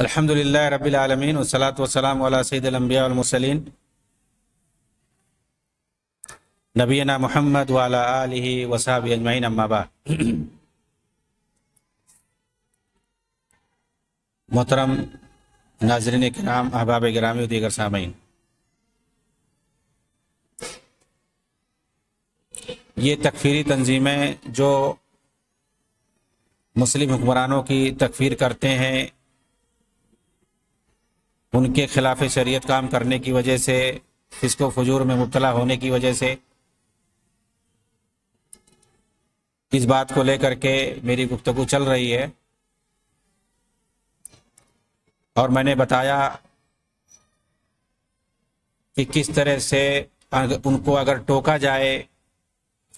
الحمدللہ رب العالمین والصلاة والسلام علی سید الانبیاء والمرسلین نبینا محمد وعلی آلہ وصحبہ اجمعین اما بعد۔ محترم ناظرین کرام، احباب گرامی و دیگر سامعین، یہ تکفیری تنظیمیں جو مسلم حکمرانوں کی تکفیر کرتے ہیں، ان کے خلاف شریعت کام کرنے کی وجہ سے، فسق و فجور میں مبتلا ہونے کی وجہ سے، اس بات کو لے کر کے میری گفتگو چل رہی ہے، اور میں نے بتایا کہ کس طرح سے ان کو اگر ٹوکا جائے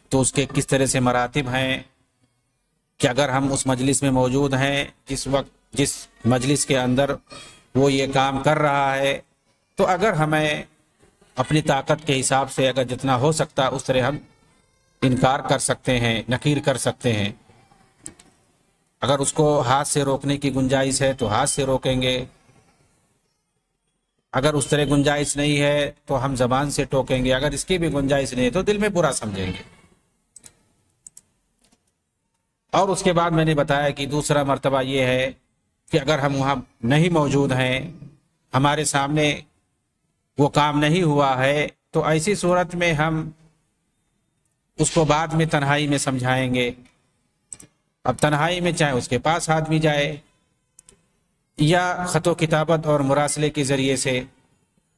تو اس کے کس طرح سے مراتب ہیں، کہ اگر ہم اس مجلس میں موجود ہیں، جس مجلس کے اندر وہ یہ کام کر رہا ہے، تو اگر ہمیں اپنی طاقت کے حساب سے اگر جتنا ہو سکتا اس طرح ہم انکار کر سکتے ہیں، نکیر کر سکتے ہیں۔ اگر اس کو ہاتھ سے روکنے کی گنجائش ہے تو ہاتھ سے روکیں گے، اگر اس طرح گنجائش نہیں ہے تو ہم زبان سے ٹوکیں گے، اگر اس کی بھی گنجائش نہیں ہے تو دل میں برا سمجھیں گے۔ اور اس کے بعد میں نے بتایا کہ دوسرا مرتبہ یہ ہے کہ اگر ہم وہاں نہیں موجود ہیں، ہمارے سامنے وہ کام نہیں ہوا ہے، تو ایسی صورت میں ہم اس کو بعد میں تنہائی میں سمجھائیں گے۔ اب تنہائی میں چاہے اس کے پاس آدمی جائے یا خط و کتابت اور مراسلے کے ذریعے سے،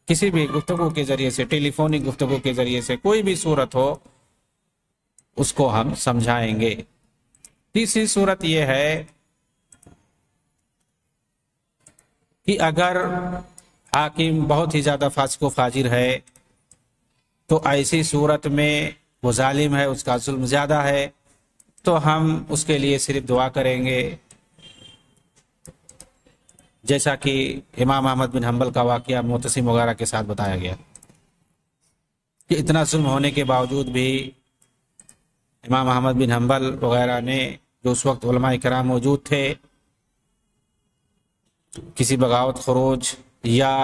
کسی بھی گفتگو کے ذریعے سے، ٹیلی فونک گفتگو کے ذریعے سے، کوئی بھی صورت ہو اس کو ہم سمجھائیں گے۔ تیسری صورت یہ ہے کہ اگر حاکم بہت ہی زیادہ فاسق و فاجر ہے تو ایسی صورت میں وہ ظالم ہے، اس کا ظلم زیادہ ہے، تو ہم اس کے لیے صرف دعا کریں گے، جیسا کہ امام احمد بن حنبل کا واقعہ معتصم وغیرہ کے ساتھ بتایا گیا کہ اتنا ظلم ہونے کے باوجود بھی امام احمد بن حنبل وغیرہ نے، جو اس وقت علماء کرام موجود تھے، کسی بغاوت خروج یا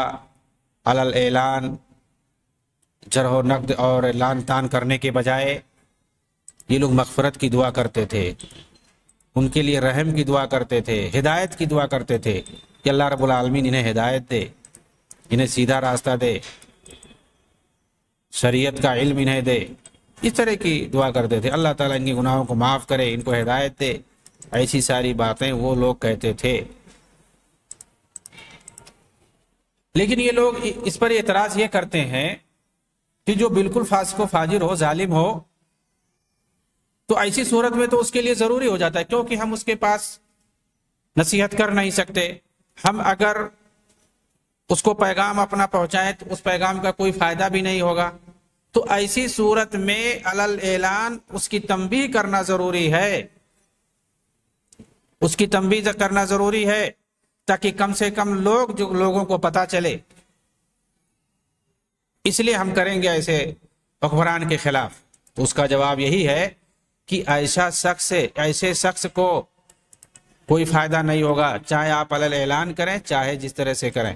علل اعلان جرح و نقد اور اعلان تان کرنے کے بجائے یہ لوگ مغفرت کی دعا کرتے تھے، ان کے لیے رحم کی دعا کرتے تھے، ہدایت کی دعا کرتے تھے کہ اللہ رب العالمین انہیں ہدایت دے، انہیں سیدھا راستہ دے، شریعت کا علم انہیں دے، اس طرح کی دعا کرتے تھے، اللہ تعالیٰ ان کے گناہوں کو معاف کرے، ان کو ہدایت دے، ایسی ساری باتیں وہ لوگ کہتے تھے۔ لیکن یہ لوگ اس پر اعتراض یہ کرتے ہیں کہ جو بالکل فاسق و فاجر ہو، ظالم ہو، تو ایسی صورت میں تو اس کے لیے ضروری ہو جاتا ہے، کیونکہ ہم اس کے پاس نصیحت کر نہیں سکتے، ہم اگر اس کو پیغام اپنا پہنچائیں تو اس پیغام کا کوئی فائدہ بھی نہیں ہوگا، تو ایسی صورت میں علل اعلان اس کی تنبیہ کرنا ضروری ہے، اس کی تنبیہ کرنا ضروری ہے، تاکہ کم سے کم لوگوں کو پتہ چلے۔ اس لیے ہم کریں گے ایسے حکمران کے خلاف۔ تو اس کا جواب یہی ہے کہ ایسے شخص کو کوئی فائدہ نہیں ہوگا، چاہے آپ علل اعلان کریں، چاہے جس طرح سے کریں۔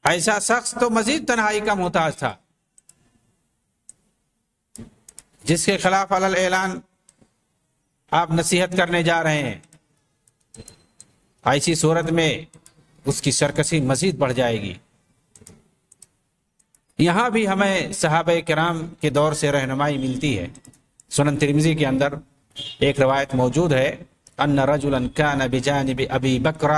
ایسا شخص تو مزید تنہائی کا محتاج تھا، جس کے خلاف علل اعلان آپ نصیحت کرنے جا رہے ہیں، ایسی صورت میں اس کی سرکشی مزید بڑھ جائے گی۔ یہاں بھی ہمیں صحابہ کرام کے دور سے رہنمائی ملتی ہے۔ سنن ترمذی کے اندر ایک روایت موجود ہے، ان رجلا كان بجانب ابی بکر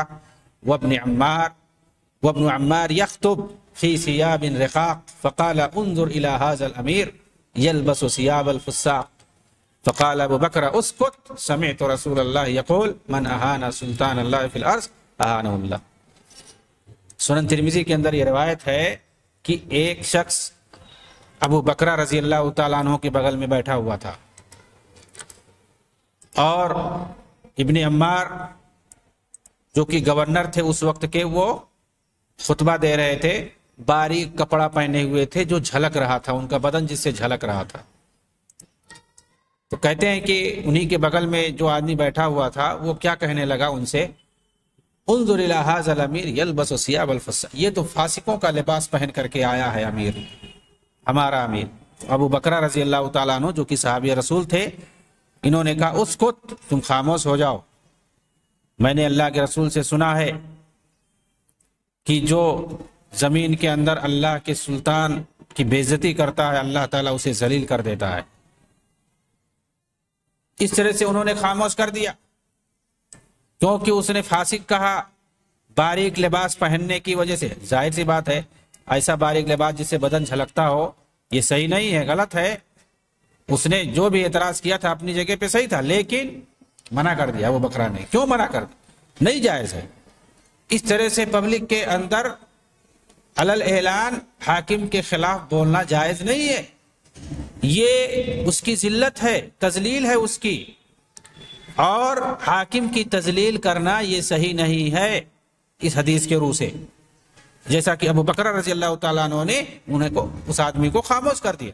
وابن عمار يخطب في ثياب رقاق فقال انظر الى هذا الامير يلبس ثياب الفساق فقال ابو بکر اسکت سمعت رسول اللہ یقول من اہان سلطان اللہ فی الارض اہانہ اللہ۔ سنن ترمذی کے اندر یہ روایت ہے کہ ایک شخص ابو بکرہ رضی اللہ تعالیٰ عنہ کے بغل میں بیٹھا ہوا تھا، اور ابن عمار جو کہ گورنر تھے اس وقت کے، وہ خطبہ دے رہے تھے، باریک کپڑا پہنے ہوئے تھے جو جھلک رہا تھا، ان کا بدن جس سے جھلک رہا تھا۔ تو کہتے ہیں کہ انہی کے بغل میں جو آدمی بیٹھا ہوا تھا وہ کیا کہنے لگا ان سے، انظر الی ھذا الامیر یلبس ثیاب الفساق، یہ تو فاسقوں کا لباس پہن کر کے آیا ہے امیر، ہمارا امیر ابو بکر رضی اللہ تعالیٰ عنہ جو کہ صحابی رسول تھے۔ انہوں نے کہا اسکت، تم خاموش ہو جاؤ، میں نے اللہ کے رسول سے سنا ہے کہ جو زمین کے اندر اللہ کے سلطان کی بے عزتی کرتا ہے اللہ تعالیٰ اسے ذلیل کر دیتا ہے۔ اس طرح سے انہوں نے خاموش کر دیا، کیونکہ اس نے فاسق کہا باریک لباس پہننے کی وجہ سے۔ ظاہر سی بات ہے، ایسا باریک لباس جس سے بدن جھلکتا ہو یہ صحیح نہیں ہے، غلط ہے۔ اس نے جو بھی اعتراض کیا تھا اپنی جگہ پہ صحیح تھا، لیکن منع کر دیا وہ بکرا نے۔ کیوں منع کر دیا؟ نہیں جائز ہے اس طرح سے پبلک کے اندر علل اعلان حاکم کے خلاف بولنا جائز نہیں ہے، یہ اس کی ذلت ہے، تذلیل ہے اس کی، اور حاکم کی تذلیل کرنا یہ صحیح نہیں ہے اس حدیث کے روح سے، جیسا کہ ابو بکر رضی اللہ تعالیٰ عنہ نے اس آدمی کو خاموش کر دیا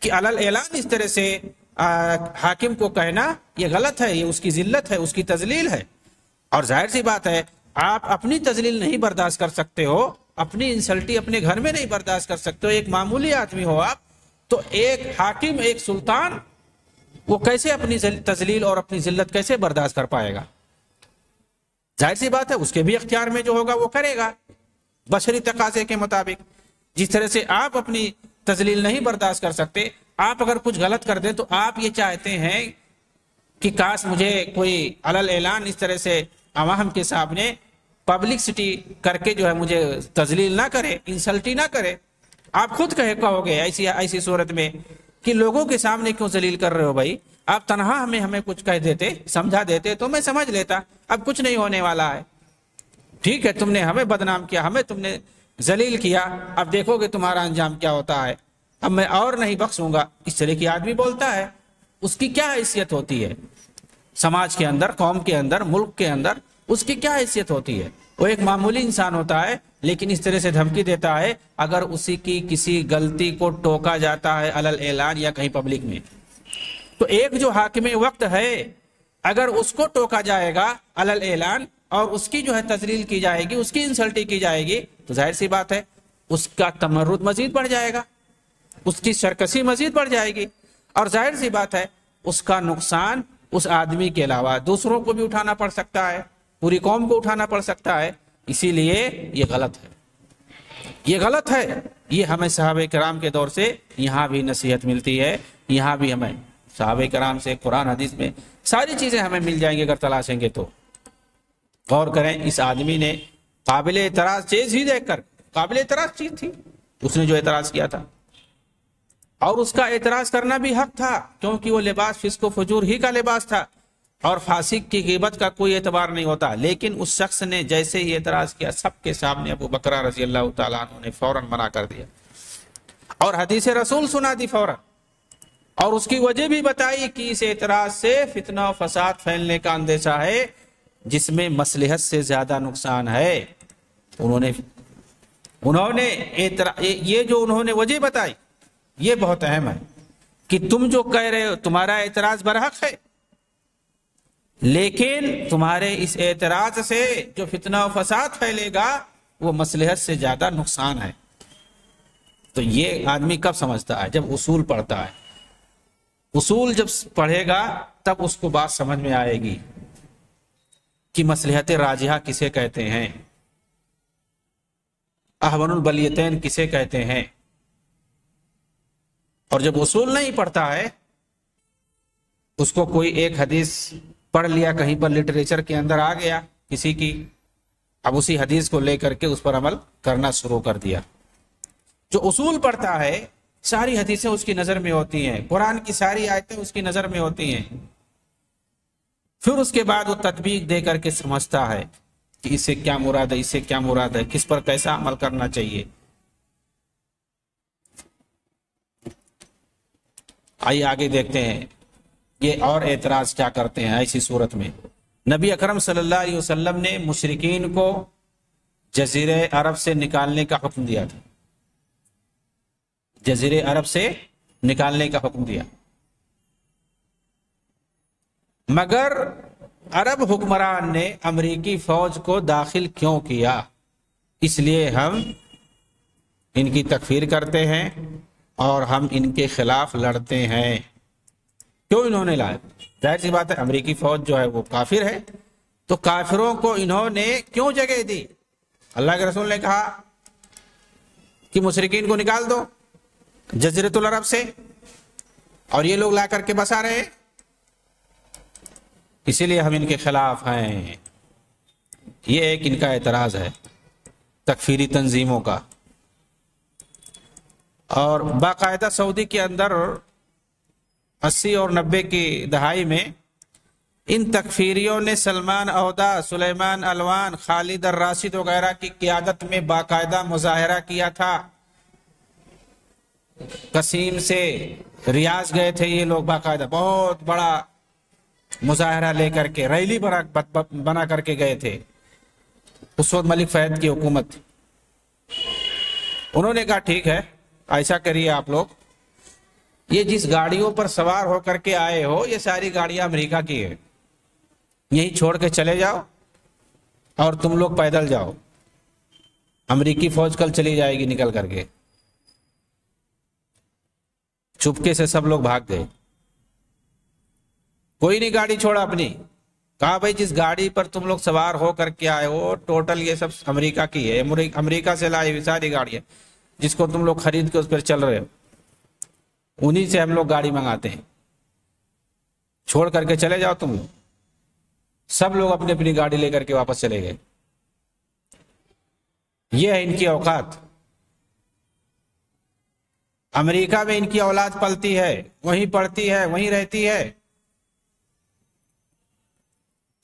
کہ علل اعلان اس طرح سے حاکم کو کہنا یہ غلط ہے، یہ اس کی ذلت ہے، اس کی تذلیل ہے۔ اور ظاہر سی بات ہے آپ اپنی تذلیل نہیں برداشت کر سکتے ہو، اپنی انسلٹی اپنے گھر میں نہیں برداشت کر سکتے ہو، ایک معمولی آدمی ہو آپ، تو ایک حاکم ایک سلطان وہ کیسے اپنی تذلیل اور اپنی ذلت کیسے برداشت کر پائے گا؟ ظاہر سی بات ہے اس کے بھی اختیار میں جو ہوگا وہ کرے گا بشری تقاضے کے مطابق۔ جس طرح سے آپ اپنی تذلیل نہیں برداشت کر سکتے، آپ اگر کچھ غلط کر دیں تو آپ یہ چاہتے ہیں کہ کاش مجھے کوئی علل اعلان اس طرح سے عوام کے سامنے پبلکسٹی کر کے جو ہے مجھے تذلیل نہ کرے، انسلٹی نہ کرے۔ آپ خود کہو گے ایسی صورت میں کہ لوگوں کے سامنے کیوں ذلیل کر رہے ہو بھائی، آپ تنہا ہمیں کچھ کہہ دیتے، سمجھا دیتے تو میں سمجھ لیتا، اب کچھ نہیں ہونے والا ہے۔ ٹھیک ہے تم نے ہمیں بدنام کیا، ہمیں تم نے ذلیل کیا، اب دیکھو گے تمہارا انجام کیا ہوتا ہے، اب میں اور نہیں بخشوں گا۔ اس طرح کی آدمی بولتا ہے، اس کی کیا حیثیت ہوتی ہے سماج کے اندر، قوم کے اندر، ملک کے اندر، اس کی کیا حیثیت ہوتی ہے؟ وہ ایک معمولی انسان ہوتا ہے، لیکن اس طرح سے دھمکی دیتا ہے اگر اسی کی کسی غلطی کو ٹوکا جاتا ہے علل اعلان یا کہیں پبلک میں، تو ایک جو حاکم وقت ہے اگر اس کو ٹوکا جائے گا علل اعلان اور اس کی جو ہے تذلیل کی جائے گی، اس کی انسلٹی کی جائے گی، تو ظاہر سی بات ہے اس کا تمرد مزید بڑھ جائے گا، اس کی سرکشی مزید بڑھ جائے گی، اور ظاہر سی بات ہے اس کا نقصان اس آدمی کے علاوہ دوسروں کو بھی اٹھانا پڑ سکتا ہے، پوری قوم کو اٹھانا پڑ سکتا ہے۔ اسی لیے یہ غلط ہے، یہ غلط ہے۔ یہ ہمیں صحابہ کرام کے دور سے یہاں بھی نصیحت ملتی ہے، یہاں بھی ہمیں صحابہ کرام سے قرآن حدیث میں ساری چیزیں ہمیں مل جائیں گی اگر تلاشیں گے تو۔ غور کریں اس آدمی نے قابل اعتراض چیز ہی دیکھ کر، قابل اعتراض چیز تھی اس نے جو اعتراض کیا تھا، اور اس کا اعتراض کرنا بھی حق تھا کیونکہ وہ لباس فسق و فجور ہی کا لباس تھا، اور فاسق کی غیبت کا کوئی اعتبار نہیں ہوتا۔ لیکن اس شخص نے جیسے ہی اعتراض کیا سب کے سامنے ابو بکر رضی اللہ تعالیٰ عنہ نے فوراً منع کر دیا اور حدیث رسول سنا دی فوراً، اور اس کی وجہ بھی بتائی کہ اس اعتراض سے فتنہ و فساد پھیلنے کا اندیشہ ہے جس میں مصلحت سے زیادہ نقصان ہے۔ انہوں نے یہ جو انہوں نے وجہ بتائی یہ بہت اہم ہے کہ تم جو کہہ رہے ہو تمہارا اعتراض برحق ہے، لیکن تمہارے اس اعتراض سے جو فتنہ و فساد پھیلے گا وہ مصلحت سے زیادہ نقصان ہے۔ تو یہ آدمی کب سمجھتا ہے؟ جب اصول پڑھتا ہے، اصول جب پڑھے گا تب اس کو بات سمجھ میں آئے گی کہ مصلحت راجحہ کسے کہتے ہیں، احون البلیتین کسے کہتے ہیں۔ اور جب اصول نہیں پڑھتا ہے، اس کو کوئی ایک حدیث پڑھ لیا کہیں پر لٹریچر کے اندر آ گیا کسی کی، اب اسی حدیث کو لے کر کے اس پر عمل کرنا شروع کر دیا۔ جو اصول پڑھتا ہے ساری حدیثیں اس کی نظر میں ہوتی ہیں، قرآن کی ساری آیتیں اس کی نظر میں ہوتی ہیں، پھر اس کے بعد وہ تطبیق دے کر کے سمجھتا ہے کہ اس سے کیا مراد ہے، اس سے کیا مراد ہے، کس پر کیسا عمل کرنا چاہیے۔ آئیے آگے دیکھتے ہیں یہ اور اعتراض کیا کرتے ہیں ایسی صورت میں۔ نبی اکرم صلی اللہ علیہ وسلم نے مشرکین کو جزیرہ عرب سے نکالنے کا حکم دیا تھا، جزیرہ عرب سے نکالنے کا حکم دیا، مگر عرب حکمران نے امریکی فوج کو داخل کیوں کیا؟ اس لیے ہم ان کی تکفیر کرتے ہیں اور ہم ان کے خلاف لڑتے ہیں۔ کیوں انہوں نے لایا؟ ظاہر سی بات ہے امریکی فوج جو ہے وہ کافر ہے، تو کافروں کو انہوں نے کیوں جگہ دی؟ اللہ کے رسول نے کہا کہ مشرکین کو نکال دو جزیرۃ العرب سے، اور یہ لوگ لا کر کے بسا رہے ہیں، اسی لیے ہم ان کے خلاف ہیں۔ یہ ایک ان کا اعتراض ہے تکفیری تنظیموں کا۔ اور باقاعدہ سعودی کے اندر 80 اور 90 کی دہائی میں ان تکفیریوں نے سلمان عودہ، سلیمان الوان، خالد الراشد وغیرہ کی قیادت میں باقاعدہ مظاہرہ کیا تھا۔ قصیم سے ریاض گئے تھے یہ لوگ، باقاعدہ بہت بڑا مظاہرہ لے کر کے ریلی بنا کر کے گئے تھے۔ اس وقت ملک فہد کی حکومت، انہوں نے کہا ٹھیک ہے ایسا کریے آپ لوگ، یہ جس گاڑیوں پر سوار ہو کر کے آئے ہو یہ ساری گاڑیاں امریکہ کی ہیں، یہیں چھوڑ کے چلے جاؤ اور تم لوگ پیدل جاؤ، امریکی فوج کل چلی جائے گی نکل کر کے۔ چپکے سے سب لوگ بھاگ گئے، کوئی نہیں گاڑی چھوڑا اپنی۔ کہا بھائی جس گاڑی پر تم لوگ سوار ہو کر کے آئے ہو ٹوٹل یہ سب امریکہ کی ہے، امریکہ سے لائی ہوئی ساری گاڑیاں جس کو تم لوگ خرید کے اس پر چل رہے ہو، انہی سے ہم لوگ گاڑی منگاتے ہیں، چھوڑ کر کے چلے جاؤ تم لوگ۔ سب لوگ اپنی اپنی گاڑی لے کر کے واپس چلے گئے۔ یہ ہے ان کی اوقات۔ امریکہ میں ان کی اولاد پلتی ہے، وہیں پڑھتی ہے، وہیں رہتی ہے،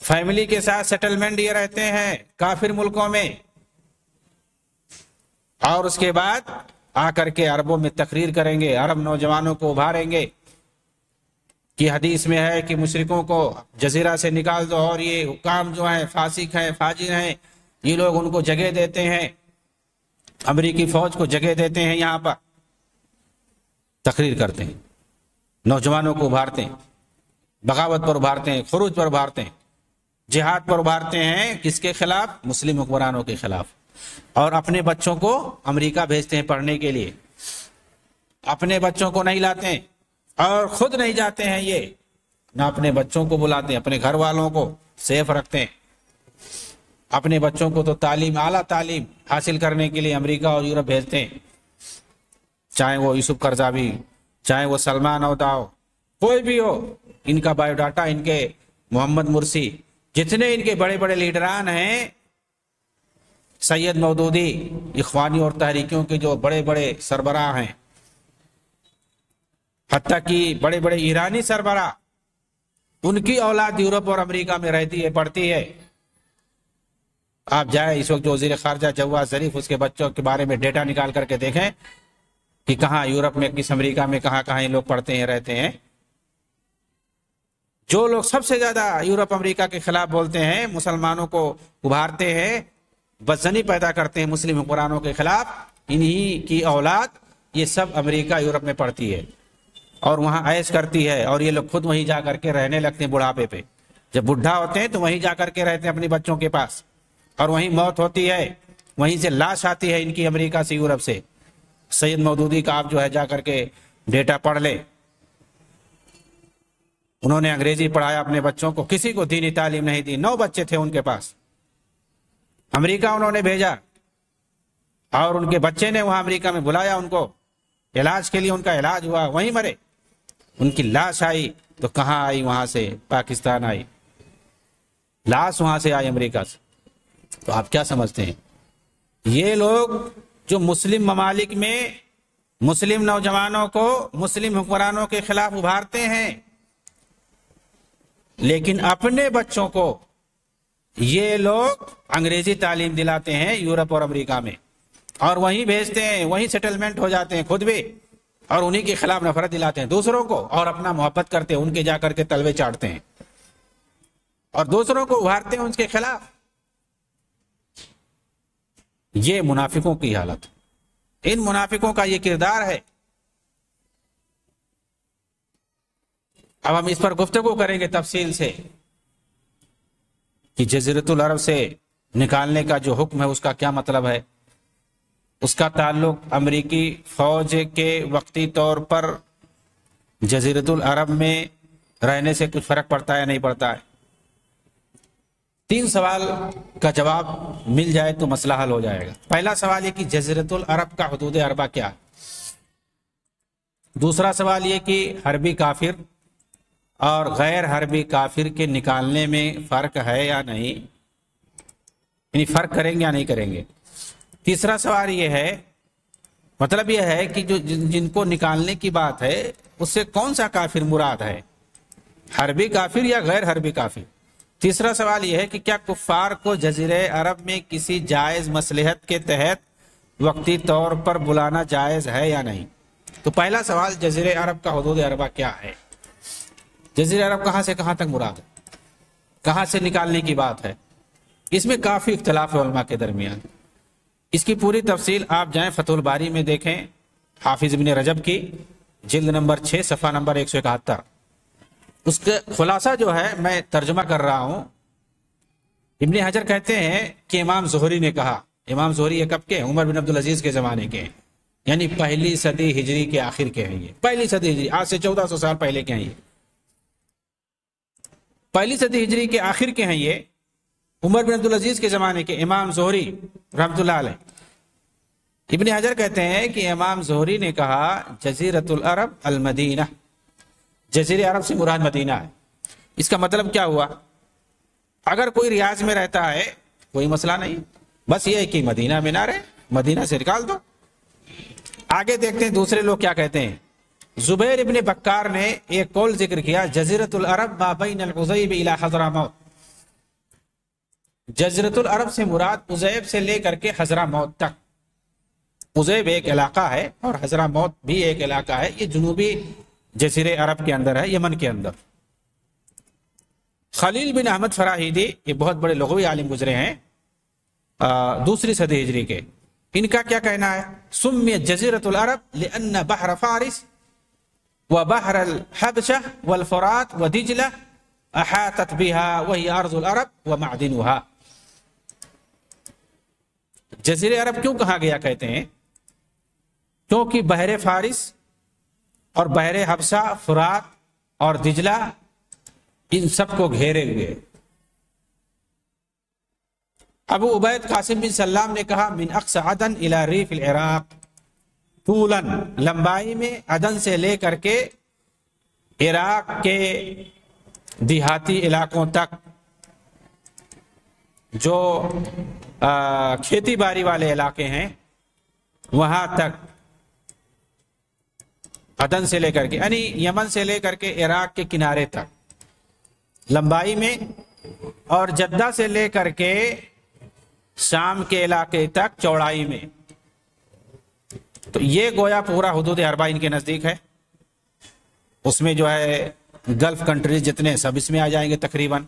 فیملی کے ساتھ سیٹلمنٹ یہ رہتے ہیں کافر ملکوں میں، اور اس کے بعد آ کر کے عربوں میں تقریر کریں گے، عرب نوجوانوں کو ابھاریں گے کہ حدیث میں ہے کہ مشرکوں کو جزیرہ سے نکال دو، اور یہ حکام جو ہیں فاسق ہیں، فاجر ہیں، یہ لوگ ان کو جگہ دیتے ہیں، امریکی فوج کو جگہ دیتے ہیں، یہاں پر تقریر کرتے ہیں، نوجوانوں کو ابھارتے ہیں، بغاوت پر ابھارتے ہیں، خروج پر ابھارتے ہیں، جہاد پر ابھارتے ہیں۔ کس کے خلاف؟ مسلم حکمرانوں کے خلاف۔ اور اپنے بچوں کو امریکہ بھیجتے ہیں پڑھنے کے لیے، اپنے بچوں کو نہیں لاتے ہیں اور خود نہیں جاتے ہیں، یہ نہ اپنے بچوں کو بلاتے ہیں، اپنے گھر والوں کو سیف رکھتے ہیں۔ اپنے بچوں کو تو تعلیم، اعلیٰ تعلیم حاصل کرنے کے لیے امریکہ اور یورپ بھیجتے ہیں، چاہے وہ یوسف قرضاوی، چاہے وہ سلمان عودہ ہو، کوئی بھی ہو، ان کا بایو ڈاٹا، ان کے محمد مرسی، جتنے ان کے بڑے بڑے لیڈران ہیں، سید مودودی، اخوانی اور تحریکیوں کے جو بڑے بڑے سربراہ ہیں، حتیٰ کہ بڑے بڑے ایرانی سربراہ، ان کی اولاد یورپ اور امریکہ میں رہتی ہے، پڑھتی ہے۔ آپ جائیں اس وقت جو وزیر خارجہ جواز ظریف، اس کے بچوں کے بارے میں ڈیٹا نکال کر کے دیکھیں کہ کہاں یورپ میں، کس امریکہ میں کہاں کہاں یہ لوگ پڑھتے ہیں، رہتے ہیں۔ جو لوگ سب سے زیادہ یورپ امریکہ کے خلاف بولتے ہیں، مسلمانوں کو ابھارتے ہیں، بدزنی پیدا کرتے ہیں مسلم حکمرانوں کے خلاف، انہی کی اولاد یہ سب امریکہ یورپ میں پڑھتی ہے اور وہاں عیش کرتی ہے، اور یہ لوگ خود وہیں جا کر کے رہنے لگتے ہیں بڑھاپے پہ۔ جب بڈھا ہوتے ہیں تو وہیں جا کر کے رہتے ہیں اپنے بچوں کے پاس، اور وہیں موت ہوتی ہے، وہیں سے لاش آتی ہے ان کی امریکہ سے، یورپ سے۔ سید مودودی کا آپ جو ہے جا کر کے ڈیٹا پڑھ لے، انہوں نے انگریزی پڑھایا اپنے بچوں کو، کسی کو دینی تعلیم نہیں دی، 9 بچے تھے ان کے پاس، امریکہ انہوں نے بھیجا، اور ان کے بچے نے وہاں امریکہ میں بلایا ان کو علاج کے لیے، ان کا علاج ہوا، وہیں مرے۔ ان کی لاش آئی تو کہاں آئی؟ وہاں سے پاکستان آئی، لاش وہاں سے آئی امریکہ سے۔ تو آپ کیا سمجھتے ہیں؟ یہ لوگ جو مسلم ممالک میں مسلم نوجوانوں کو مسلم حکمرانوں کے خلاف ابھارتے ہیں، لیکن اپنے بچوں کو یہ لوگ انگریزی تعلیم دلاتے ہیں یورپ اور امریکہ میں، اور وہیں بھیجتے ہیں، وہیں سیٹلمنٹ ہو جاتے ہیں خود بھی، اور انہی کے خلاف نفرت دلاتے ہیں دوسروں کو، اور اپنا محبت کرتے ہیں، ان کے جا کر کے تلوے چاٹتے ہیں اور دوسروں کو ابھارتے ہیں ان کے خلاف۔ یہ منافقوں کی حالت، ان منافقوں کا یہ کردار ہے۔ اب ہم اس پر گفتگو کریں گے تفصیل سے کہ جزیرۃ العرب سے نکالنے کا جو حکم ہے اس کا کیا مطلب ہے، اس کا تعلق امریکی فوج کے وقتی طور پر جزیرۃ العرب میں رہنے سے کچھ فرق پڑتا ہے یا نہیں پڑتا ہے۔ 3 سوال کا جواب مل جائے تو مسئلہ حل ہو جائے گا۔ پہلا سوال یہ کہ جزیرۃ العرب کا حدود اربع کیا ہے، دوسرا سوال یہ کہ حربی کافر اور غیر حربی کافر کے نکالنے میں فرق ہے یا نہیں، یعنی فرق کریں گے یا نہیں کریں گے۔ تیسرا سوال یہ ہے، مطلب یہ ہے کہ جو جن کو نکالنے کی بات ہے اس سے کون سا کافر مراد ہے، حربی کافر یا غیر حربی کافر۔ تیسرا سوال یہ ہے کہ کیا کفار کو جزیرہ عرب میں کسی جائز مصلحت کے تحت وقتی طور پر بلانا جائز ہے یا نہیں۔ تو پہلا سوال جزیرہ عرب کا حدود اربع کیا ہے، جزیرہ عرب کہاں سے کہاں تک مراد ہے، کہاں سے نکالنے کی بات ہے، اس میں کافی اختلاف ہے علماء کے درمیان۔ اس کی پوری تفصیل آپ جائیں فتح الباری میں دیکھیں، حافظ ابن رجب کی جلد نمبر 6 صفحہ نمبر 171۔ اس کا خلاصہ جو ہے میں ترجمہ کر رہا ہوں۔ ابن حجر کہتے ہیں کہ امام زہری نے کہا، امام زہری یہ کب کے ہیں، عمر بن عبدالعزیز کے زمانے کے ہیں، یعنی پہلی صدی ہجری کے آخر کے ہیں، یہ پہلی صدی ہجری، آج سے 1400 سال پہلے کے ہیں، یہ پہلی صدی ہجری کے آخر کے ہیں، یہ عمر بن عبدالعزیز کے زمانے کے امام زہری رحمۃ اللہ علیہ۔ ابن حجر کہتے ہیں کہ امام زہری نے کہا جزیرۃ العرب المدینہ، جزیرہ عرب سے مراد مدینہ ہے۔ اس کا مطلب کیا ہوا، اگر کوئی ریاض میں رہتا ہے کوئی مسئلہ نہیں، بس یہ ہے کہ مدینہ میں نہ رہے، مدینہ سے نکال دو۔ آگے دیکھتے ہیں دوسرے لوگ کیا کہتے ہیں۔ زبیر ابن بکار نے ایک قول ذکر کیا، جزیرۃ العرب ما بین العزیب الی حضرموت، جزیرۃ العرب سے مراد عزیب سے لے کر کے حضرموت تک۔ عزیب ایک علاقہ ہے اور حضرموت بھی ایک علاقہ ہے، یہ جنوبی جزیرے عرب کے اندر ہے، یمن کے اندر۔ خلیل بن احمد فراہیدی یہ بہت بڑے لغوی عالم گزرے ہیں دوسری صدی ہجری کے، ان کا کیا کہنا ہے، سمیت جزیرۃ العرب لأن بحر فارس وبحر الحبشہ والفرات ودجلہ احاطت بها وہی ارض العرب ومعدنها۔ جزیرہ عرب کیوں کہا گیا کہتے ہیں، کیونکہ بحر فارس اور بحر حبشہ، فرات اور دجلہ، ان سب کو گھیرے ہوئے۔ ابو عبید قاسم بن سلام نے کہا من اقصى عدن الى ریف العراق طولا، لمبائی میں عدن سے لے کر کے عراق کے دیہاتی علاقوں تک، جو کھیتی باڑی والے علاقے ہیں وہاں تک، عدن سے لے کر کے یعنی یمن سے لے کر کے عراق کے کنارے تک لمبائی میں، اور جدہ سے لے کر کے شام کے علاقے تک چوڑائی میں۔ تو یہ گویا پورا حدود اربع ان کے نزدیک ہے۔ اس میں جو ہے گلف کنٹریز جتنے سب اس میں آ جائیں گے تقریباً،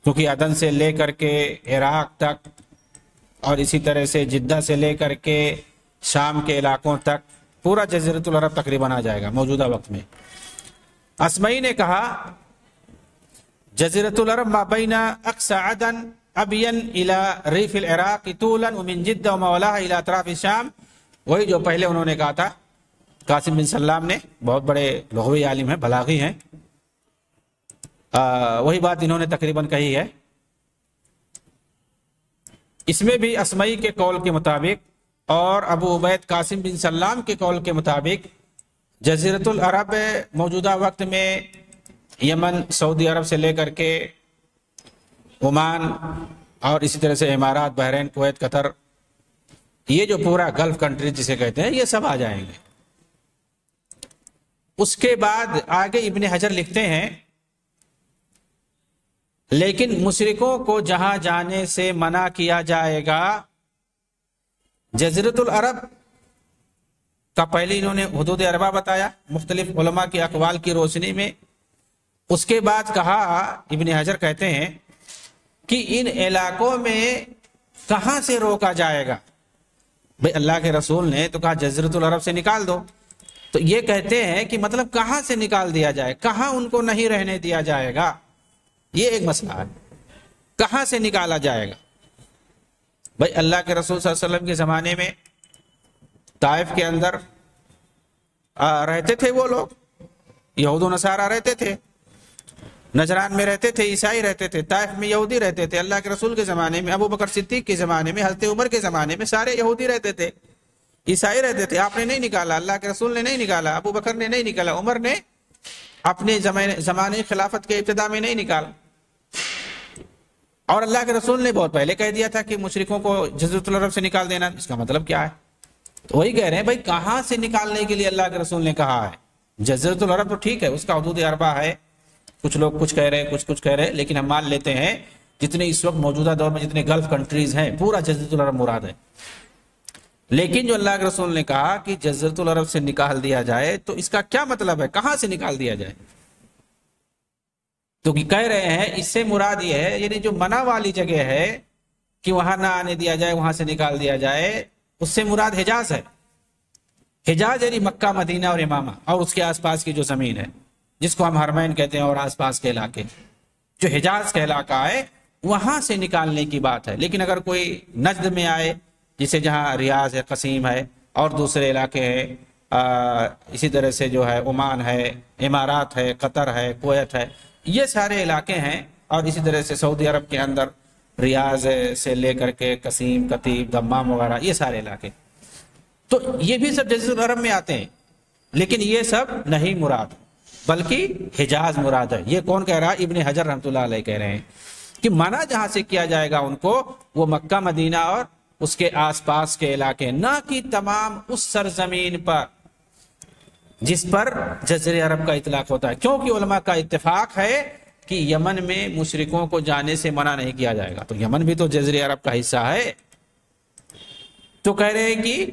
کیونکہ عدن سے لے کر کے عراق تک اور اسی طرح سے جدہ سے لے کر کے شام کے علاقوں تک پورا جزیرۃ العرب تقریباً آ جائے گا موجودہ وقت میں۔ اسمعی نے کہا جزیرۃ العرب ما بین اقصى عدن ابین الى ریف العراق طولا ومن جدہ وما ولاها الى اطراف الشام، وہی جو پہلے انہوں نے کہا تھا قاسم بن سلام نے، بہت بڑے لغوی عالم ہیں، بلاغی ہیں، وہی بات انہوں نے تقریباً کہی ہے۔ اس میں بھی اسمعی کے قول کے مطابق اور ابو عبید قاسم بن سلام کے قول کے مطابق جزیرۃ العرب موجودہ وقت میں یمن، سعودی عرب سے لے کر کے عمان اور اسی طرح سے امارات، بحرین، کویت، قطر، یہ جو پورا گلف کنٹری جسے کہتے ہیں، یہ سب آ جائیں گے۔ اس کے بعد آگے ابن حجر لکھتے ہیں لیکن مشرکوں کو جہاں جانے سے منع کیا جائے گا، جزیرۃ العرب کا پہلے انہوں نے حدود اربع بتایا مختلف علماء کے اقوال کی روشنی میں۔ اس کے بعد کہا ابن حجر کہتے ہیں کہ ان علاقوں میں کہاں سے روکا جائے گا، بھئی اللہ کے رسول نے تو کہا جزیرۃ العرب سے نکال دو، تو یہ کہتے ہیں کہ مطلب کہاں سے نکال دیا جائے، کہاں ان کو نہیں رہنے دیا جائے گا، یہ ایک مسئلہ ہے۔ کہاں سے نکالا جائے گا؟ بھائی اللہ کے رسول صلی اللہ علیہ وسلم کے زمانے میں طائف کے اندر رہتے تھے وہ لوگ، یہود و نصارہ رہتے تھے، نجران میں رہتے تھے عیسائی رہتے تھے، طائف میں یہودی رہتے تھے۔ اللہ کے رسول کے زمانے میں، ابو بکر صدیق کے زمانے میں، حضرت عمر کے زمانے میں سارے یہودی رہتے تھے، عیسائی رہتے تھے۔ آپ نے نہیں نکالا، اللہ کے رسول نے نہیں نکالا، ابو بکر نے نہیں نکالا، عمر نے اپنے زمانے خلافت کے ابتدا میں نہیں نکالا، اور اللہ کے رسول نے بہت پہلے کہہ دیا تھا کہ مشرکوں کو جزیرۃ العرب سے نکال دینا۔ اس کا مطلب کیا ہے؟ تو وہی کہہ رہے ہیں بھائی کہاں سے نکالنے کے لیے اللہ کے رسول نے کہا ہے؟ جزیرۃ العرب تو ٹھیک ہے، اس کا حدود اربع ہے، کچھ لوگ کچھ کہہ رہے ہیں، کچھ کہہ رہے ہیں، لیکن ہم مان لیتے ہیں جتنے اس وقت موجودہ دور میں جتنے گلف کنٹریز ہیں پورا جزیرۃ العرب مراد ہے۔ لیکن جو اللہ کے رسول نے کہا کہ جزیرۃ العرب سے نکال دیا جائے، تو اس کا کیا مطلب ہے؟ کہاں سے نکال دیا جائے؟ تو کہہ رہے ہیں اس سے مراد یہ ہے، یعنی جو منع والی جگہ ہے کہ وہاں نہ آنے دیا جائے، وہاں سے نکال دیا جائے، اس سے مراد حجاز ہے۔ حجاز یعنی مکہ، مدینہ اور یمامہ اور اس کے آس پاس کی جو زمین ہے، جس کو ہم حرمین کہتے ہیں، اور آس پاس کے علاقے، جو حجاز کا علاقہ ہے وہاں سے نکالنے کی بات ہے۔ لیکن اگر کوئی نجد میں آئے، جسے جہاں ریاض ہے، قصیم ہے، اور دوسرے علاقے ہیں، اسی طرح سے جو ہے عمان ہے، امارات ہے، قطر ہے، کویت ہے، یہ سارے علاقے ہیں، اور اسی طرح سے سعودی عرب کے اندر ریاض سے لے کر کے قصیم، کتیب، دمام وغیرہ، یہ سارے علاقے، تو یہ بھی سب جزیرۃ العرب میں آتے ہیں۔ لیکن یہ سب نہیں مراد، بلکہ حجاز مراد ہے۔ یہ کون کہہ رہا ہے؟ ابن حجر رحمۃ اللہ علیہ کہہ رہے ہیں کہ منع جہاں سے کیا جائے گا ان کو، وہ مکہ، مدینہ اور اس کے آس پاس کے علاقے، نہ کہ تمام اس سرزمین پر جس پر جزیرہ عرب کا اطلاق ہوتا ہے، کیونکہ علماء کا اتفاق ہے کہ یمن میں مشرکوں کو جانے سے منع نہیں کیا جائے گا۔ تو یمن بھی تو جزیرہ عرب کا حصہ ہے۔ تو کہہ رہے ہیں کہ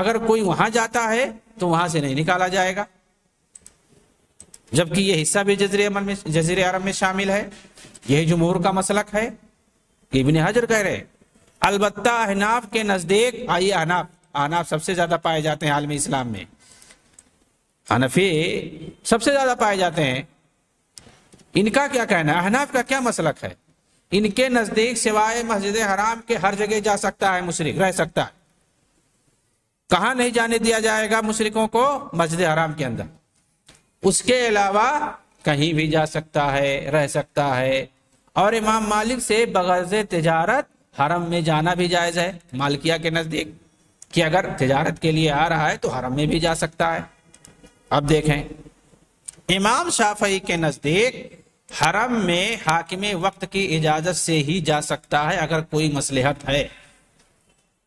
اگر کوئی وہاں جاتا ہے تو وہاں سے نہیں نکالا جائے گا، جبکہ یہ حصہ بھی جزیرہ عرب میں شامل ہے۔ یہی جمہور کا مسلک ہے کہ ابن حجر کہہ رہے ہیں۔ البتہ احناف کے نزدیک، آئیے احناف سب سے زیادہ پائے جاتے ہیں عالم اسلام میں، حنفی سب سے زیادہ پائے جاتے ہیں۔ ان کا کیا کہنا ہے؟ احناف کا کیا مسلک ہے؟ ان کے نزدیک سوائے مسجد حرام کے ہر جگہ جا سکتا ہے مشرک، رہ سکتا ہے۔ کہاں نہیں جانے دیا جائے گا مشرکوں کو؟ مسجد حرام کے اندر، اس کے علاوہ کہیں بھی جا سکتا ہے، رہ سکتا ہے۔ اور امام مالک سے بغرض تجارت حرم میں جانا بھی جائز ہے، مالکیہ کے نزدیک، کہ اگر تجارت کے لیے آ رہا ہے تو حرم میں بھی جا سکتا ہے۔ اب دیکھیں، امام شافعی کے نزدیک حرم میں حاکم وقت کی اجازت سے ہی جا سکتا ہے اگر کوئی مصلحت ہے۔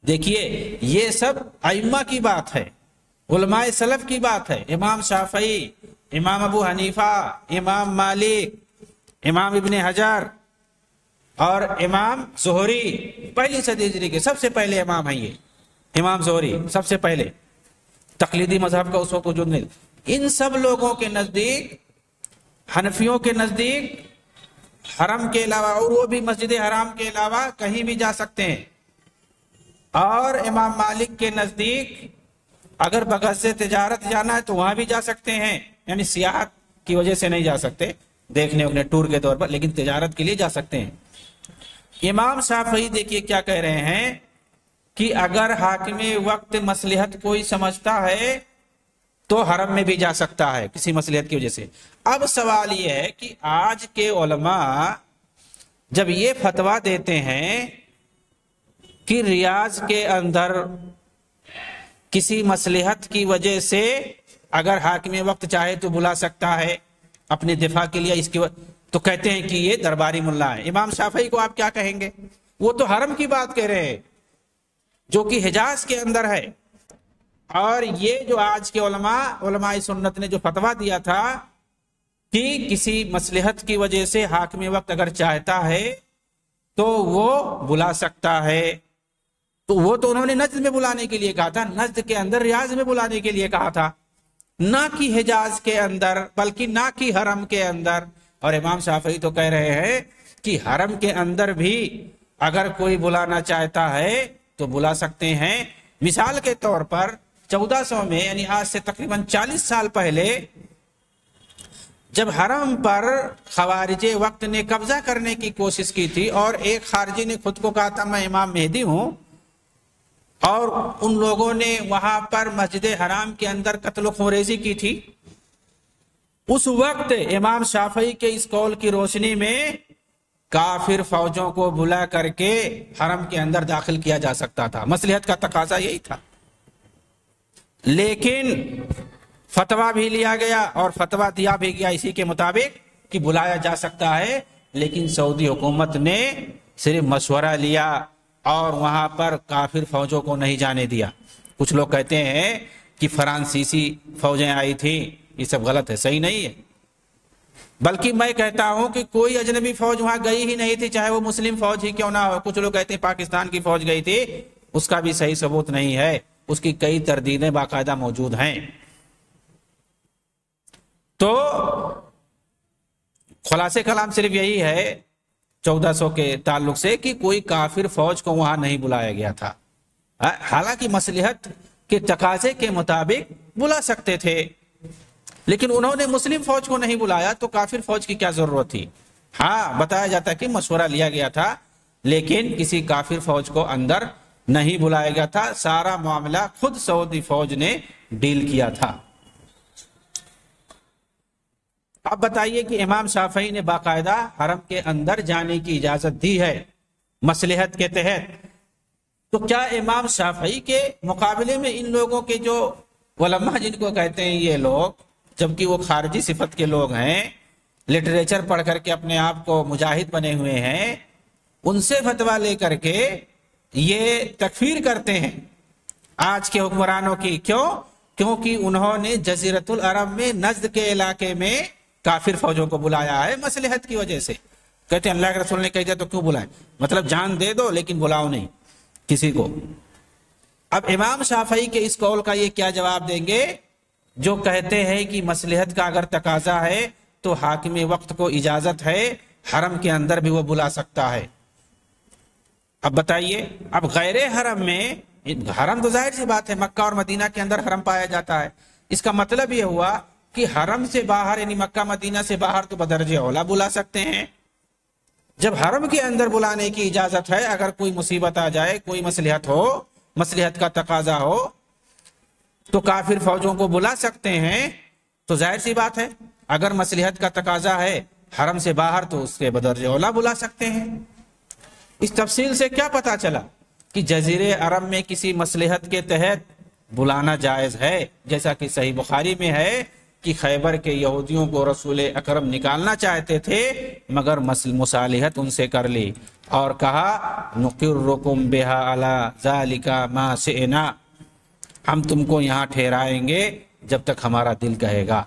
دیکھیے یہ سب ائمہ کی بات ہے، علماء سلف کی بات ہے۔ امام شافعی، امام ابو حنیفہ، امام مالک، امام ابن حجر اور امام زہری، پہلی صدی ہجری کے سب سے پہلے امام ہیں یہ۔ امام زہری سب سے پہلے، تقلیدی مذہب کا اس وقت وجود نہیں۔ ان سب لوگوں کے نزدیک، حنفیوں کے نزدیک، حرم کے علاوہ، اور وہ بھی مسجد حرام کے علاوہ کہیں بھی جا سکتے ہیں۔ اور امام مالک کے نزدیک اگر بغرض سے تجارت جانا ہے تو وہاں بھی جا سکتے ہیں، یعنی سیاحت کی وجہ سے نہیں جا سکتے، دیکھنے اپنے ٹور کے طور پر، لیکن تجارت کے لیے جا سکتے ہیں۔ امام شافعی دیکھیے کیا کہہ رہے ہیں کہ اگر حاکم وقت مصلحت کوئی سمجھتا ہے تو حرم میں بھی جا سکتا ہے کسی مصلحت کی وجہ سے۔ اب سوال یہ ہے کہ آج کے علماء جب یہ فتویٰ دیتے ہیں کہ ریاض کے اندر کسی مصلحت کی وجہ سے اگر حاکم وقت چاہے تو بلا سکتا ہے اپنے دفاع کے لیے، اس کی تو کہتے ہیں کہ یہ درباری ملا ہے۔ امام شافعی کو آپ کیا کہیں گے؟ وہ تو حرم کی بات کہہ رہے ہیں جو کہ حجاز کے اندر ہے۔ اور یہ جو آج کے علماء سنت نے جو فتویٰ دیا تھا کہ کسی مصلحت کی وجہ سے حاکم وقت اگر چاہتا ہے تو وہ بلا سکتا ہے، تو وہ تو انہوں نے نجد میں بلانے کے لیے کہا تھا، نجد کے اندر ریاض میں بلانے کے لیے کہا تھا، نہ کہ حجاز کے اندر، بلکہ نہ کہ حرم کے اندر۔ اور امام شافعی تو کہہ رہے ہیں کہ حرم کے اندر بھی اگر کوئی بلانا چاہتا ہے تو بلا سکتے ہیں۔ مثال کے طور پر 1400 میں، یعنی آج سے تقریباً 40 سال پہلے، جب حرم پر خوارج وقت نے قبضہ کرنے کی کوشش کی تھی اور ایک خارجی نے خود کو کہا تھا میں امام مہدی ہوں، اور ان لوگوں نے وہاں پر مسجد حرام کے اندر قتل و خونریزی کی تھی، اس وقت امام شافعی کے اس قول کی روشنی میں کافر فوجوں کو بلا کر کے حرم کے اندر داخل کیا جا سکتا تھا، مصلحت کا تقاضا یہی تھا۔ لیکن فتویٰ بھی لیا گیا اور فتویٰ دیا بھی گیا اسی کے مطابق کہ بلایا جا سکتا ہے، لیکن سعودی حکومت نے صرف مشورہ لیا اور وہاں پر کافر فوجوں کو نہیں جانے دیا۔ کچھ لوگ کہتے ہیں کہ فرانسیسی فوجیں آئی تھیں، یہ سب غلط ہے، صحیح نہیں ہے، بلکہ میں کہتا ہوں کہ کوئی اجنبی فوج وہاں گئی ہی نہیں تھی، چاہے وہ مسلم فوج ہی کیوں نہ ہو۔ کچھ لوگ کہتے ہیں پاکستان کی فوج گئی تھی، اس کا بھی صحیح ثبوت نہیں ہے، اس کی کئی تردیدیں باقاعدہ موجود ہیں۔ تو خلاصے کلام صرف یہی ہے 1400 کے تعلق سے کہ کوئی کافر فوج کو وہاں نہیں بلایا گیا تھا، حالانکہ مصلحت کے تقاضے کے مطابق بلا سکتے تھے، لیکن انہوں نے مسلم فوج کو نہیں بلایا تو کافر فوج کی کیا ضرورت تھی؟ ہاں بتایا جاتا ہے کہ مشورہ لیا گیا تھا، لیکن کسی کافر فوج کو اندر نہیں بلایا گیا تھا، سارا معاملہ خود سعودی فوج نے ڈیل کیا تھا۔ اب بتائیے کہ امام شافعی نے باقاعدہ حرم کے اندر جانے کی اجازت دی ہے مصلحت کے تحت، تو کیا امام شافعی کے مقابلے میں ان لوگوں کے جو علماء جن کو کہتے ہیں یہ لوگ، جبکہ وہ خارجی صفت کے لوگ ہیں، لٹریچر پڑھ کر کے اپنے آپ کو مجاہد بنے ہوئے ہیں، ان سے فتویٰ لے کر کے یہ تکفیر کرتے ہیں آج کے حکمرانوں کی؟ کیوں؟ کیونکہ انہوں نے جزیرۃ العرب میں نجد کے علاقے میں کافر فوجوں کو بلایا ہے مصلحت کی وجہ سے۔ کہتے ہیں اللہ کے رسول نے کہہ دیا تو کیوں بلائیں؟ مطلب جان دے دو لیکن بلاؤ نہیں کسی کو۔ اب امام شافعی کے اس قول کا یہ کیا جواب دیں گے جو کہتے ہیں کہ مصلحت کا اگر تقاضا ہے تو حاکم وقت کو اجازت ہے حرم کے اندر بھی وہ بلا سکتا ہے۔ اب بتائیے، اب غیر حرم میں، حرم تو ظاہر سی بات ہے مکہ اور مدینہ کے اندر حرم پایا جاتا ہے، اس کا مطلب یہ ہوا کہ حرم سے باہر یعنی مکہ مدینہ سے باہر تو بدرجہ اولا بلا سکتے ہیں۔ جب حرم کے اندر بلانے کی اجازت ہے، اگر کوئی مصیبت آ جائے، کوئی مصلحت ہو، مصلحت کا تقاضا ہو تو کافر فوجوں کو بلا سکتے ہیں، تو ظاہر سی بات ہے اگر مصلحت کا تقاضا ہے حرم سے باہر تو اس کے بدرجہ اولا بلا سکتے ہیں۔ اس تفصیل سے کیا پتا چلا کہ جزیرے عرب میں کسی مصلحت کے تحت بلانا جائز ہے، جیسا کہ صحیح بخاری میں ہے کہ خیبر کے یہودیوں کو رسول اکرم نکالنا چاہتے تھے مگر مصالحت ان سے کر لی اور کہا نقرکم بہا علی ذالک ما شئنا، ہم تم کو یہاں ٹھہرائیں گے جب تک ہمارا دل کہے گا۔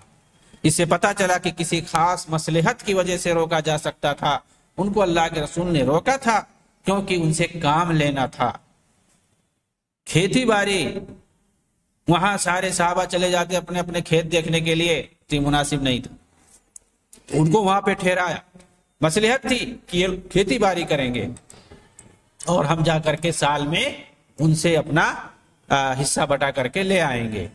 اس سے پتا چلا کہ کسی خاص مصلحت کی وجہ سے روکا جا سکتا تھا، ان کو اللہ کے رسول نے روکا تھا کیونکہ ان سے کام لینا تھا، کھیتی باڑی، وہاں سارے صحابہ چلے جاتے اپنے اپنے کھیت دیکھنے کے لیے، تو مناسب نہیں تھا، ان کو وہاں پہ ٹھہرایا۔ مصلحت تھی کہ یہ کھیتی باڑی کریں گے اور ہم جا کر کے سال میں ان سے اپنا حصہ بٹا کر کے لے آئیں گے۔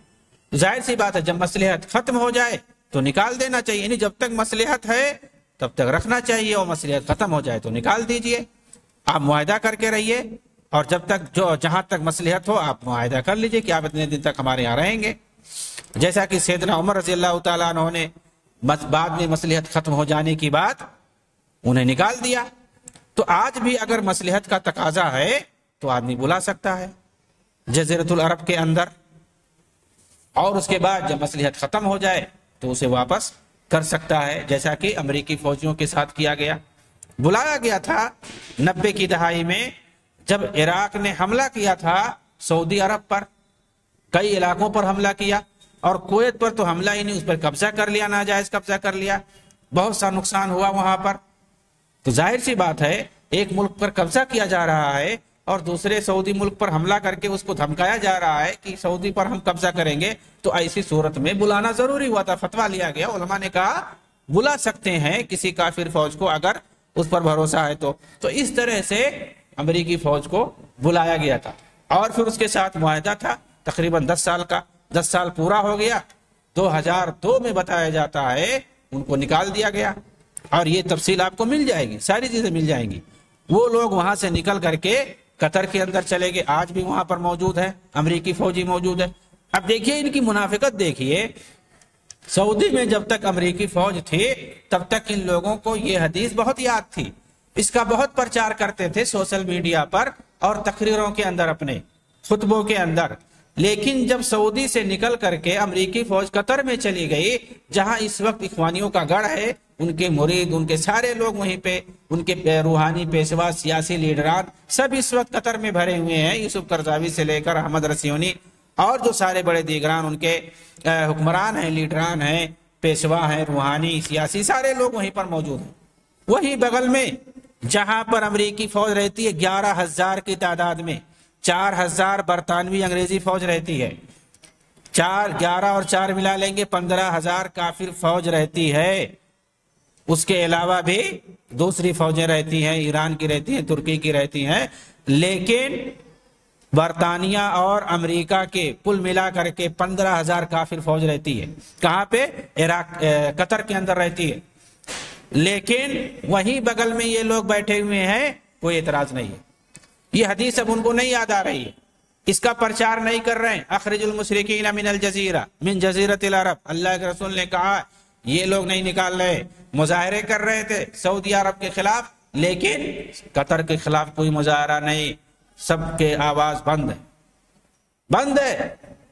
ظاہر سی بات ہے جب مصلحت ختم ہو جائے تو نکال دینا چاہیے، یعنی جب تک مصلحت ہے تب تک رکھنا چاہیے اور مصلحت ختم ہو جائے تو نکال دیجئے، آپ معاہدہ کر کے رہیے، اور جب تک جہاں تک مصلحت ہو آپ معاہدہ کر لیجئے کہ آپ اتنے دن تک ہمارے یہاں رہیں گے، جیسا کہ سیدنا عمر رضی اللہ تعالیٰ عنہ نے بعد میں مصلحت ختم ہو جانے کی بعد انہیں نکال دیا۔ تو آج بھی اگر مصلحت کا تقاضا ہے تو آدمی بلا سکتا ہے جزیرۃ العرب کے اندر، اور اس کے بعد جب مصلحت ختم ہو جائے تو اسے واپس کر سکتا ہے، جیسا کہ امریکی فوجیوں کے ساتھ کیا گیا۔ بلایا گیا تھا 90 کی دہائی میں جب عراق نے حملہ کیا تھا سعودی عرب پر، کئی علاقوں پر حملہ کیا، اور کویت پر تو حملہ ہی نہیں، اس پر قبضہ کر لیا، ناجائز قبضہ کر لیا، بہت سا نقصان ہوا وہاں پر۔ تو ظاہر سی بات ہے ایک ملک پر قبضہ کیا جا رہا ہے اور دوسرے سعودی ملک پر حملہ کر کے اس کو دھمکایا جا رہا ہے کہ سعودی پر ہم قبضہ کریں گے، تو ایسی صورت میں بلانا ضروری ہوا تھا، فتویٰ لیا گیا، علماء نے کہا بلا سکتے ہیں کسی کافر فوج کو اگر اس پر بھروسہ ہے تو اس طرح سے امریکی فوج کو بلایا گیا تھا، اور پھر اس کے ساتھ معاہدہ تھا تقریباً 10 سال کا، 10 سال پورا ہو گیا، 2002 میں بتایا جاتا ہے ان کو نکال دیا گیا، اور یہ تفصیل آپ کو مل جائے گی، ساری چیزیں مل جائیں گی۔ وہ لوگ وہاں سے نکل کر کے قطر کے اندر چلے گئے، آج بھی وہاں پر موجود ہے، امریکی فوجی موجود ہے۔ اب دیکھیے ان کی منافقت دیکھیے، سعودی میں جب تک امریکی فوج تھی تب تک ان لوگوں کو یہ حدیث بہت یاد تھی، اس کا بہت پرچار کرتے تھے سوشل میڈیا پر اور تقریروں کے اندر، اپنے خطبوں کے اندر۔ لیکن جب سعودی سے نکل کر کے امریکی فوج قطر میں چلی گئی، جہاں اس وقت اخوانیوں کا گڑھ ہے، ان کے مرید، ان کے سارے لوگ وہیں پہ، ان کے روحانی پیشوا، سیاسی لیڈران سب اس وقت قطر میں بھرے ہوئے ہیں، یوسف قرضاوی سے لے کر احمد رسیونی اور جو سارے بڑے دیگران ان کے حکمران ہیں، لیڈران ہیں، پیشوا ہیں، روحانی، سیاسی، سارے لوگ وہیں پر موجود ہیں۔ وہی بغل میں جہاں پر امریکی فوج رہتی ہے 11,000 کی تعداد میں، 4,000 برطانوی انگریزی فوج رہتی ہے، 11 اور 4 ملا لیں گے 15,000 کافر فوج رہتی ہے۔ اس کے علاوہ بھی دوسری فوجیں رہتی ہیں، ایران کی رہتی ہیں، ترکی کی رہتی ہیں، لیکن برطانیہ اور امریکہ کے کل ملا کر کے 15,000 کافر فوج رہتی ہے۔ کہاں پہ؟ قطر کے اندر رہتی ہے۔ لیکن وہیں بغل میں یہ لوگ بیٹھے ہوئے ہیں، کوئی اعتراض نہیں ہے۔ یہ حدیث اب ان کو نہیں یاد آ رہی ہے، اس کا پرچار نہیں کر رہے ہیں۔ اخرج المشرکین من الجزیرہ من جزیرۃ العرب، اللہ کے رسول نے کہا، یہ لوگ نہیں نکال رہے، مظاہرے کر رہے تھے سعودی عرب کے خلاف، لیکن قطر کے خلاف کوئی مظاہرہ نہیں، سب کے آواز بند ہے، بند ہے۔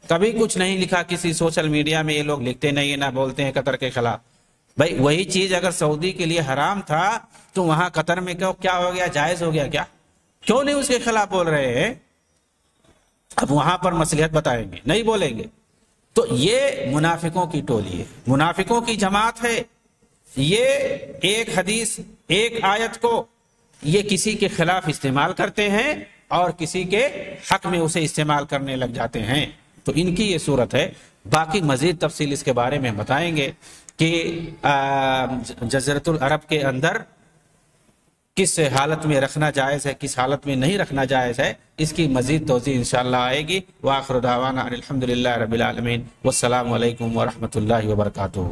کبھی کچھ نہیں لکھا کسی سوشل میڈیا میں، یہ لوگ لکھتے نہیں، نہ بولتے ہیں قطر کے خلاف۔ بھائی وہی چیز اگر سعودی کے لیے حرام تھا تو وہاں قطر میں کیا ہو گیا؟ جائز ہو گیا کیا؟ کیوں نہیں اس کے خلاف بول رہے ہیں؟ اب وہاں پر مصلحت بتائیں گے، نہیں بولیں گے۔ تو یہ منافقوں کی ٹولی ہے، منافقوں کی جماعت ہے۔ یہ ایک حدیث، ایک آیت کو یہ کسی کے خلاف استعمال کرتے ہیں اور کسی کے حق میں اسے استعمال کرنے لگ جاتے ہیں۔ تو ان کی یہ صورت ہے۔ باقی مزید تفصیل اس کے بارے میں بتائیں گے کہ جزیرۃ العرب کے اندر کس حالت میں رکھنا جائز ہے، کس حالت میں نہیں رکھنا جائز ہے، اس کی مزید توضیح انشاءاللہ آئے گی۔ وآخر دعوانا الحمدللہ رب العالمین، والسلام علیکم ورحمۃ اللہ وبرکاتہ۔